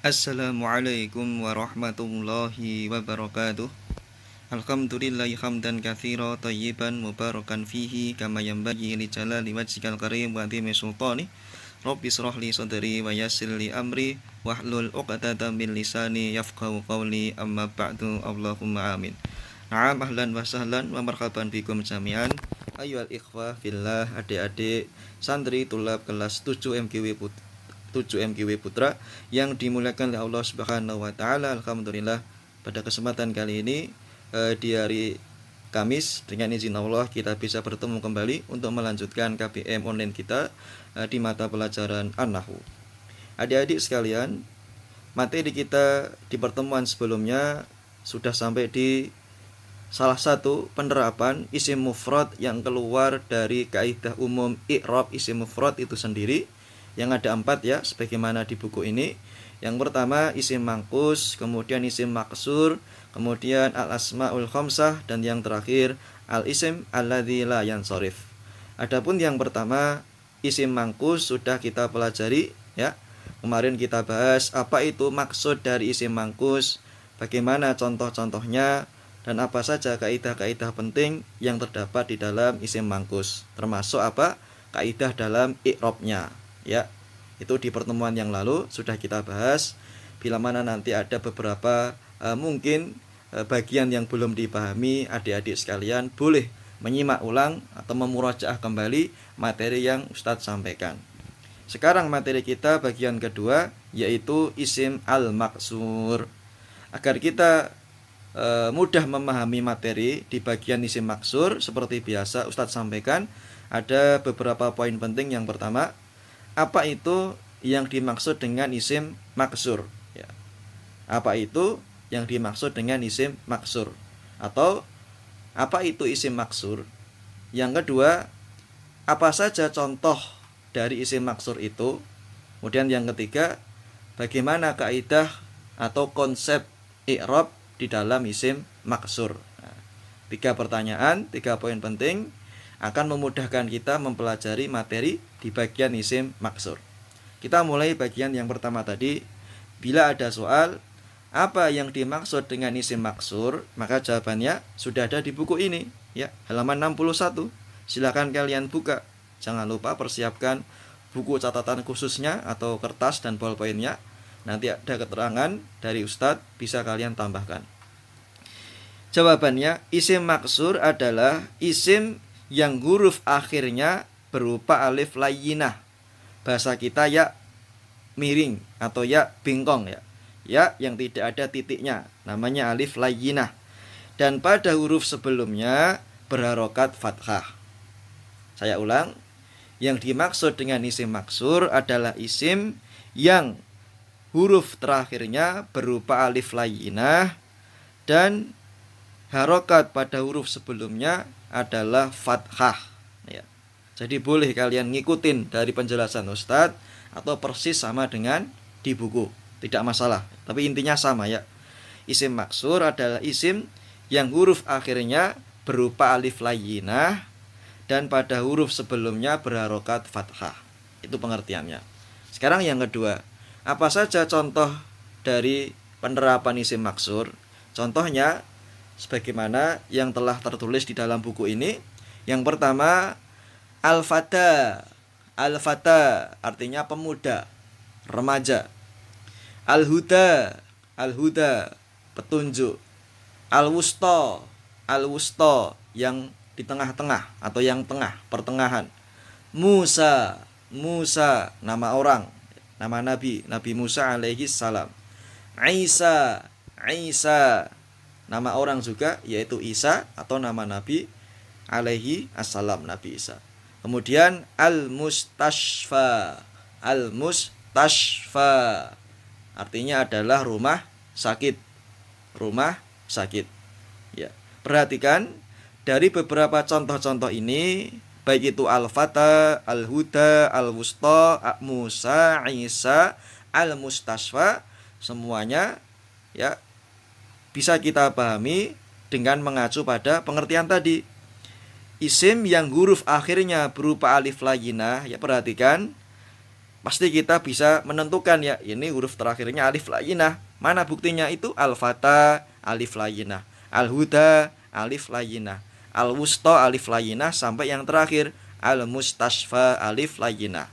Assalamualaikum warahmatullahi wabarakatuh. Alhamdulillahi hamdan katsira tayyiban mubarakan fihi kama yanbaghi li jalali wajhikal karim wa azimi sultani. Rabbi shrah li sadri wa yassir li amri wahlul 'uqdatam min lisani yafqahu qawli amma ba'du. Allahumma amin. Na'am, ahlan wa sahlan wa marhaban bikum jami'an. Ayyuhal ikhwah fillah, adik-adik santri tulab kelas 7 MGW Putra yang dimuliakan oleh Allah Subhanahu wa taala. Alhamdulillah, pada kesempatan kali ini di hari Kamis dengan izin Allah kita bisa bertemu kembali untuk melanjutkan KBM online kita di mata pelajaran An-Nahwu. Adik-adik sekalian, materi kita di pertemuan sebelumnya sudah sampai di salah satu penerapan isim mufrad yang keluar dari kaidah umum i'rab isim mufrad itu sendiri, yang ada 4 ya, sebagaimana di buku ini. Yang pertama isim mangkus, kemudian isim maksur, kemudian al-asmaul khamsah, dan yang terakhir al-isim alladzi la yansharif. Adapun yang pertama isim mangkus sudah kita pelajari ya. Kemarin kita bahas apa itu maksud dari isim mangkus, bagaimana contoh-contohnya, dan apa saja kaidah-kaidah penting yang terdapat di dalam isim mangkus, termasuk apa kaidah dalam i'rabnya. Ya, itu di pertemuan yang lalu sudah kita bahas. Bila mana nanti ada beberapa mungkin bagian yang belum dipahami, adik-adik sekalian boleh menyimak ulang atau memurajaah kembali materi yang Ustadz sampaikan. Sekarang materi kita bagian kedua, yaitu isim al-maksur. Agar kita mudah memahami materi di bagian isim maksur, seperti biasa Ustadz sampaikan ada beberapa poin penting. Yang pertama, apa itu yang dimaksud dengan isim maksur ya. Apa itu yang dimaksud dengan isim maksur, atau apa itu isim maksur. Yang kedua, apa saja contoh dari isim maksur itu. Kemudian yang ketiga, bagaimana kaidah atau konsep i'rab di dalam isim maksur. Nah, 3 pertanyaan, 3 poin penting akan memudahkan kita mempelajari materi di bagian isim maksur. Kita mulai bagian yang pertama tadi. Bila ada soal apa yang dimaksud dengan isim maksur, maka jawabannya sudah ada di buku ini ya, halaman 61. Silakan kalian buka. Jangan lupa persiapkan buku catatan khususnya atau kertas dan bolpoinnya. Nanti ada keterangan dari Ustadz, bisa kalian tambahkan. Jawabannya, isim maksur adalah isim yang huruf akhirnya berupa alif layyinah. Bahasa kita ya miring atau ya bengkong ya. Ya yang tidak ada titiknya, namanya alif layyinah. Dan pada huruf sebelumnya berharokat fathah. Saya ulang, yang dimaksud dengan isim maksur adalah isim yang huruf terakhirnya berupa alif layyinah dan harokat pada huruf sebelumnya adalah fathah ya. Jadi boleh kalian ngikutin dari penjelasan Ustadz atau persis sama dengan di buku, tidak masalah, tapi intinya sama ya. Isim maksur adalah isim yang huruf akhirnya berupa alif layyinah dan pada huruf sebelumnya berharokat fathah. Itu pengertiannya. Sekarang yang kedua, apa saja contoh dari penerapan isim maksur? Contohnya sebagaimana yang telah tertulis di dalam buku ini. Yang pertama, al-fata. Al-fata artinya pemuda, remaja. Al-huda. Al-huda, petunjuk. Al-wusta. Al-wusta, yang di tengah-tengah atau yang tengah, pertengahan. Musa. Musa, nama orang, nama Nabi, Nabi Musa alaihi salam. Isa. Isa, nama orang juga, yaitu Isa, atau nama Nabi alaihi assalam, Nabi Isa. Kemudian al-mustashfa. Al-mustashfa artinya adalah rumah sakit. Rumah sakit ya. Perhatikan dari beberapa contoh-contoh ini, baik itu al-fata, al-huda, al-wusta, Musa, Isa, al-mustashfa, semuanya ya bisa kita pahami dengan mengacu pada pengertian tadi. Isim yang huruf akhirnya berupa alif layyinah, ya perhatikan, pasti kita bisa menentukan ya, ini huruf terakhirnya alif layyinah. Mana buktinya? Itu al-fata alif layyinah, al-huda alif layyinah, al-wusta alif layyinah, sampai yang terakhir al-mustasfa alif layyinah.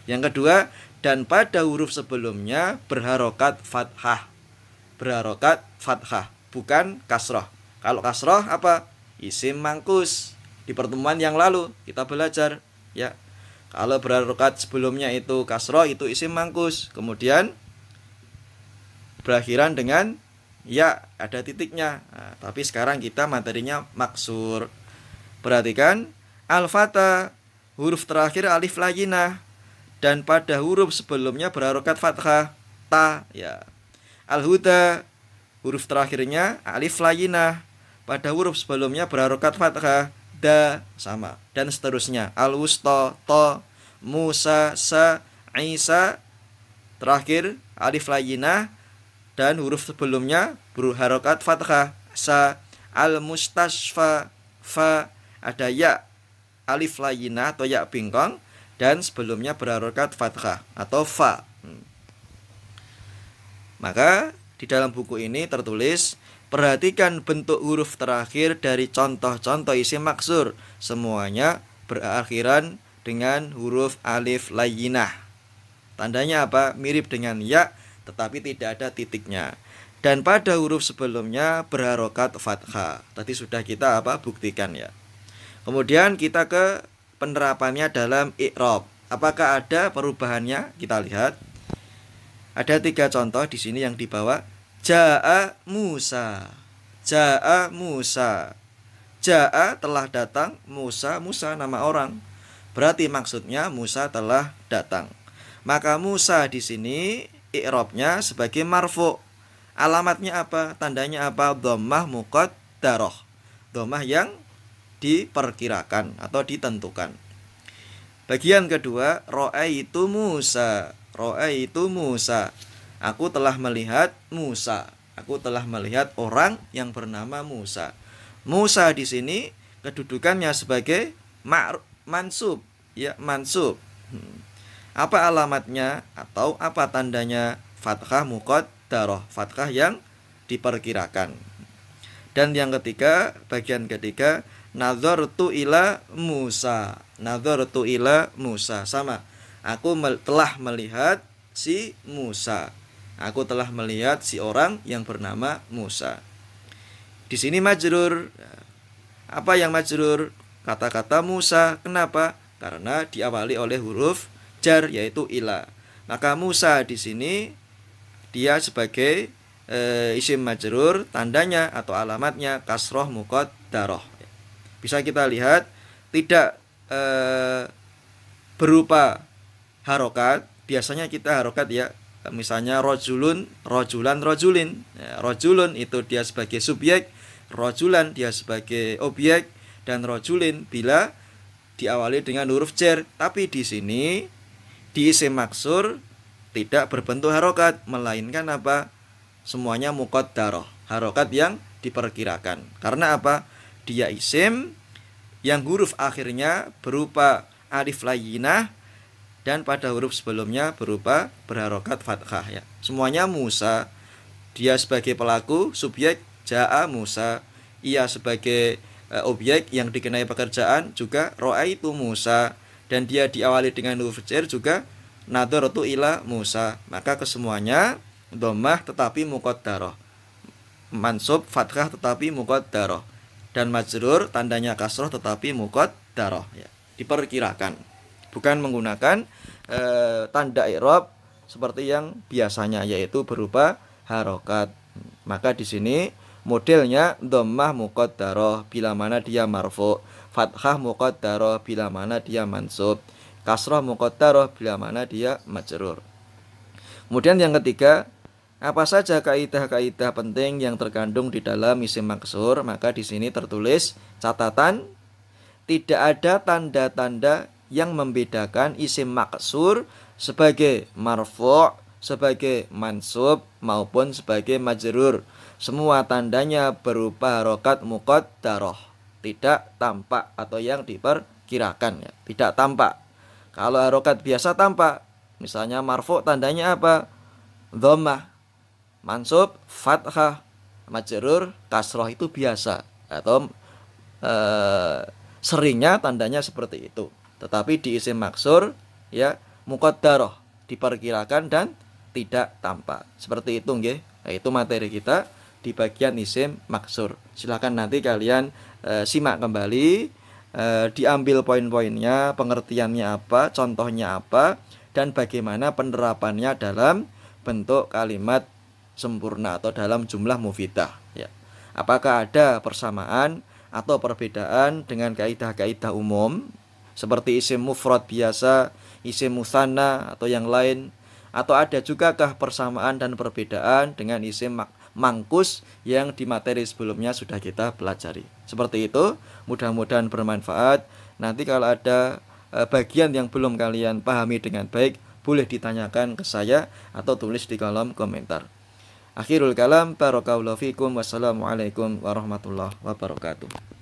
Yang kedua, dan pada huruf sebelumnya berharokat fathah. Berharokat fathah, bukan kasroh. Kalau kasroh apa? Isim mangkus. Di pertemuan yang lalu kita belajar ya. Kalau berharokat sebelumnya itu kasroh, itu isim mangkus. Kemudian berakhiran dengan ya, ada titiknya. Nah, tapi sekarang kita materinya maksur. Perhatikan, al-fata huruf terakhir alif layyinah, dan pada huruf sebelumnya berharokat fathah, ta ya. Al-huda huruf terakhirnya alif layyinah, pada huruf sebelumnya berharokat fathah, da, sama, dan seterusnya. Al-wusta, to, Musa, sa, Isa, terakhir alif layyinah, dan huruf sebelumnya berharokat fathah, sa. Al-mustasfa, fa, ada ya alif layyinah atau ya bingkong, dan sebelumnya berharokat fathah atau fa. Maka di dalam buku ini tertulis, perhatikan bentuk huruf terakhir dari contoh-contoh isim maksur, semuanya berakhiran dengan huruf alif layyinah. Tandanya apa? Mirip dengan ya, tetapi tidak ada titiknya. Dan pada huruf sebelumnya berharokat fathah. Tadi sudah kita buktikan ya. Kemudian kita ke penerapannya dalam i'rab. Apakah ada perubahannya? Kita lihat. Ada 3 contoh di sini yang di bawah. Ja'a Musa. Ja'a Musa. Ja'a telah datang, Musa, Musa nama orang. Berarti maksudnya Musa telah datang. Maka Musa di sini i'rabnya sebagai marfu'. Alamatnya apa? Tandanya apa? Dhammah muqaddarah. Dhammah yang diperkirakan atau ditentukan. Bagian kedua, ra'aitu Musa. Ra'aitu Musa. Aku telah melihat Musa. Aku telah melihat orang yang bernama Musa. Musa di sini kedudukannya sebagai mansub, ya, mansub. Apa alamatnya atau apa tandanya? Fathah muqaddarah, fathah yang diperkirakan. Dan yang ketiga, bagian ketiga, nazartu ila Musa. Nazartu ila Musa, sama. Aku telah melihat si Musa. Aku telah melihat si orang yang bernama Musa. Di sini majrur. Apa yang majrur? Kata-kata Musa. Kenapa? Karena diawali oleh huruf jar, yaitu ila. Maka Musa di sini dia sebagai isim majrur, tandanya atau alamatnya kasroh muqaddarah. Bisa kita lihat tidak berupa harokat. Biasanya kita harokat ya. Misalnya rojulun, rojulan, rojulin. Ya, rojulun itu dia sebagai subjek, rojulan dia sebagai objek, dan rojulin bila diawali dengan huruf jar. Tapi di sini di isim maksur tidak berbentuk harokat, melainkan apa? Semuanya muqaddarah, harokat yang diperkirakan. Karena apa? Dia isim yang huruf akhirnya berupa alif layyinah, dan pada huruf sebelumnya berupa berharokat fathah ya. Semuanya Musa. Dia sebagai pelaku, subjek, ja'a Musa. Ia sebagai objek yang dikenai pekerjaan, juga ra'aitu Musa. Dan dia diawali dengan huruf jar juga nadhartu ila Musa. Maka kesemuanya dhammah tetapi muqaddarah. Mansub fathah tetapi muqaddarah. Dan majrur tandanya kasroh tetapi muqaddarah ya. Diperkirakan. Bukan menggunakan tanda i'rab seperti yang biasanya, yaitu berupa harokat. Maka di sini modelnya dhammah muqaddarah bila mana dia marfu', fathah muqaddarah bila mana dia mansub, kasrah muqaddarah bila mana dia majrur. Kemudian yang ketiga, apa saja kaidah-kaidah penting yang terkandung di dalam isim maksur? Maka di sini tertulis catatan, tidak ada tanda-tanda yang membedakan isim maksur sebagai marfu', sebagai mansub maupun sebagai majrur. Semua tandanya berupa harokat muqaddarah, tidak tampak atau yang diperkirakan ya, tidak tampak. Kalau harokat biasa tampak, Misalnya marfu tandanya apa? Dhammah, mansub fathah, majrur kasroh, itu biasa atau seringnya tandanya seperti itu. Tetapi di isim maksur ya muqaddarah, diperkirakan dan tidak tampak. Seperti itu nggih. Nah, itu materi kita di bagian isim maksur. Silakan nanti kalian simak kembali, diambil poin-poinnya, pengertiannya apa, contohnya apa, dan bagaimana penerapannya dalam bentuk kalimat sempurna atau dalam jumlah mufidah ya. Apakah ada persamaan atau perbedaan dengan kaidah-kaidah umum seperti isim mufrad biasa, isim musanna atau yang lain, atau ada jugakah persamaan dan perbedaan dengan isim mangkus yang di materi sebelumnya sudah kita pelajari. Seperti itu, mudah-mudahan bermanfaat. Nanti kalau ada bagian yang belum kalian pahami dengan baik, boleh ditanyakan ke saya atau tulis di kolom komentar. Akhirul kalam, barakallahu fikum, wassalamualaikum warahmatullahi wabarakatuh.